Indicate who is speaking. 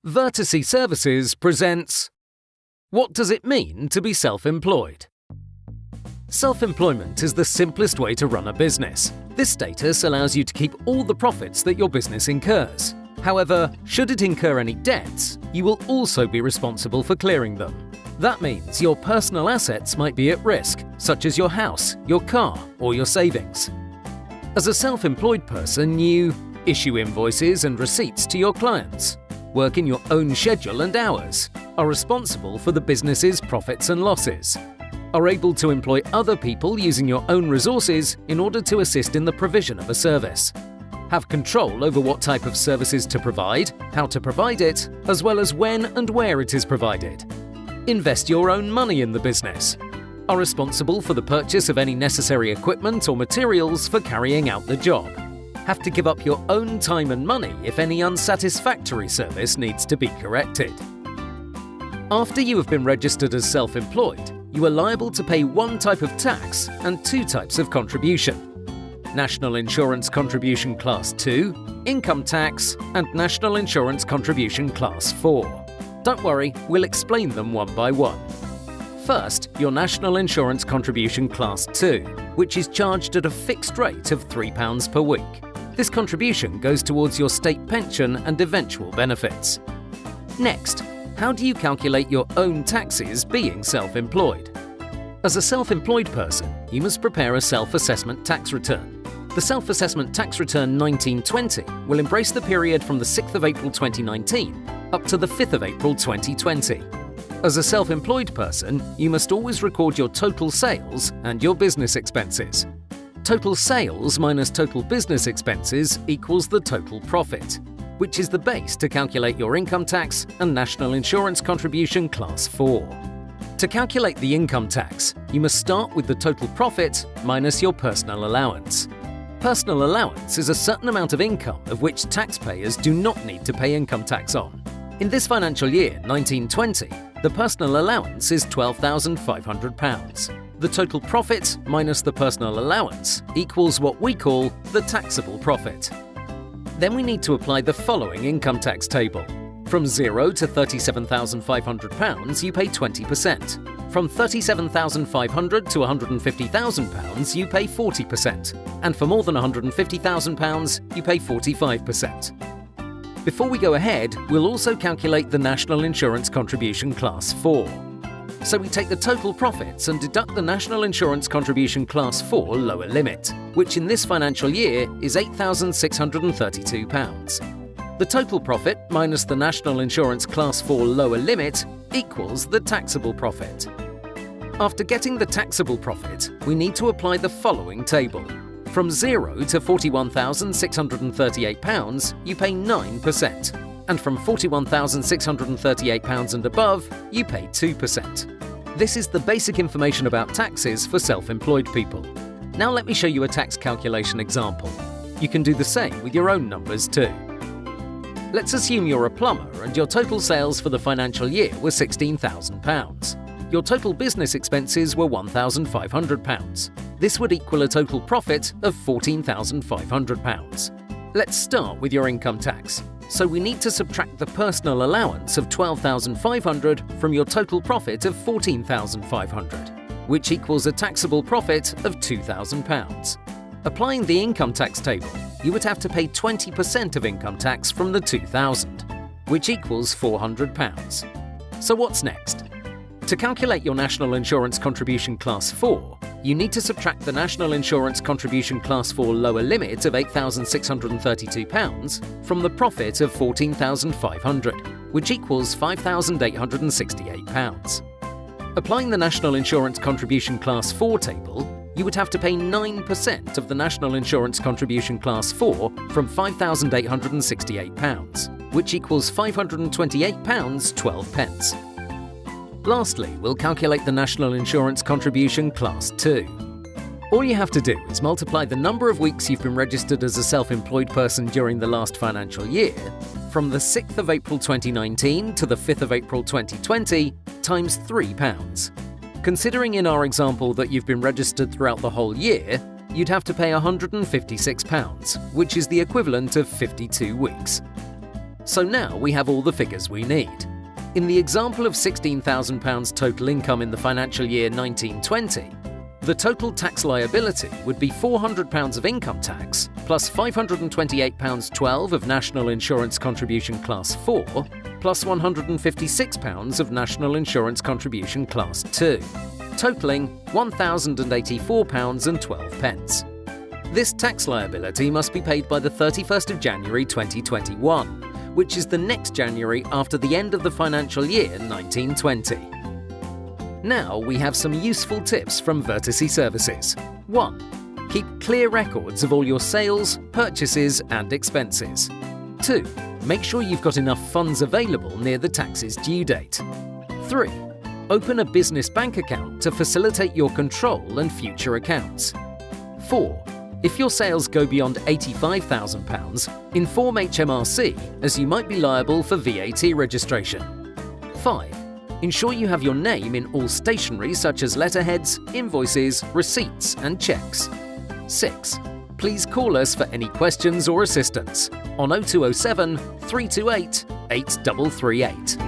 Speaker 1: Vertice Services presents What Does It Mean to be Self-Employed? Self-employment is the simplest way to run a business. This status allows you to keep all the profits that your business incurs. However, should it incur any debts, you will also be responsible for clearing them. That means your personal assets might be at risk, such as your house, your car, or your savings. As a self-employed person, you issue invoices and receipts to your clients, work in your own schedule and hours, are responsible for the business's profits and losses, are able to employ other people using your own resources in order to assist in the provision of a service, have control over what type of services to provide, how to provide it, as well as when and where it is provided, invest your own money in the business, are responsible for the purchase of any necessary equipment or materials for carrying out the job, have to give up your own time and money if any unsatisfactory service needs to be corrected. After you have been registered as self-employed, you are liable to pay one type of tax and two types of contribution: National Insurance Contribution Class 2, Income Tax, and National Insurance Contribution Class 4. Don't worry, we'll explain them one by one. First, your National Insurance Contribution Class 2, which is charged at a fixed rate of £3 per week. This contribution goes towards your state pension and eventual benefits. Next, how do you calculate your own taxes being self-employed? As a self-employed person, you must prepare a self-assessment tax return. The Self-Assessment Tax Return 1920 will embrace the period from the 6th of April 2019 up to the 5th of April 2020. As a self-employed person, you must always record your total sales and your business expenses. Total sales minus total business expenses equals the total profit, which is the base to calculate your income tax and National Insurance Contribution Class 4. To calculate the income tax, you must start with the total profit minus your personal allowance. Personal allowance is a certain amount of income of which taxpayers do not need to pay income tax on. In this financial year, 1920, the personal allowance is £12,500. The total profit minus the personal allowance equals what we call the taxable profit. Then we need to apply the following income tax table. From £0 to £37,500, you pay 20%. From £37,500 to £150,000, you pay 40%. And for more than £150,000, you pay 45%. Before we go ahead, we'll also calculate the National Insurance Contribution Class 4. So we take the total profits and deduct the National Insurance Contribution Class 4 lower limit, which in this financial year is £8,632. The total profit minus the National Insurance Class 4 lower limit equals the taxable profit. After getting the taxable profit, we need to apply the following table. From £0 to £41,638, you pay 9%, and from £41,638 and above, you pay 2%. This is the basic information about taxes for self-employed people. Now let me show you a tax calculation example. You can do the same with your own numbers too. Let's assume you're a plumber and your total sales for the financial year were £16,000. Your total business expenses were £1,500. This would equal a total profit of £14,500. Let's start with your income tax. So we need to subtract the personal allowance of £12,500 from your total profit of £14,500, which equals a taxable profit of £2,000. Applying the income tax table, you would have to pay 20% of income tax from the £2,000, which equals £400. So what's next? To calculate your National Insurance Contribution Class 4, you need to subtract the National Insurance Contribution Class 4 lower limit of £8,632 from the profit of £14,500, which equals £5,868. Applying the National Insurance Contribution Class 4 table, you would have to pay 9% of the National Insurance Contribution Class 4 from £5,868, which equals £528.12. Lastly, we'll calculate the National Insurance Contribution Class 2. All you have to do is multiply the number of weeks you've been registered as a self-employed person during the last financial year from the 6th of April 2019 to the 5th of April 2020 times £3. Considering in our example that you've been registered throughout the whole year, you'd have to pay £156, which is the equivalent of 52 weeks. So now we have all the figures we need. In the example of £16,000 total income in the financial year 1920, the total tax liability would be £400 of income tax plus £528.12 of National Insurance Contribution Class 4 plus £156 of National Insurance Contribution Class 2, totalling £1,084.12. This tax liability must be paid by the 31st of January 2021, which is the next January after the end of the financial year 1920. Now we have some useful tips from Vertice Services. 1. Keep clear records of all your sales, purchases and expenses. 2. Make sure you've got enough funds available near the tax's due date. 3. Open a business bank account to facilitate your control and future accounts. 4. If your sales go beyond £85,000, inform HMRC as you might be liable for VAT registration. 5. Ensure you have your name in all stationery such as letterheads, invoices, receipts and cheques. 6. Please call us for any questions or assistance on 0207 328 8338.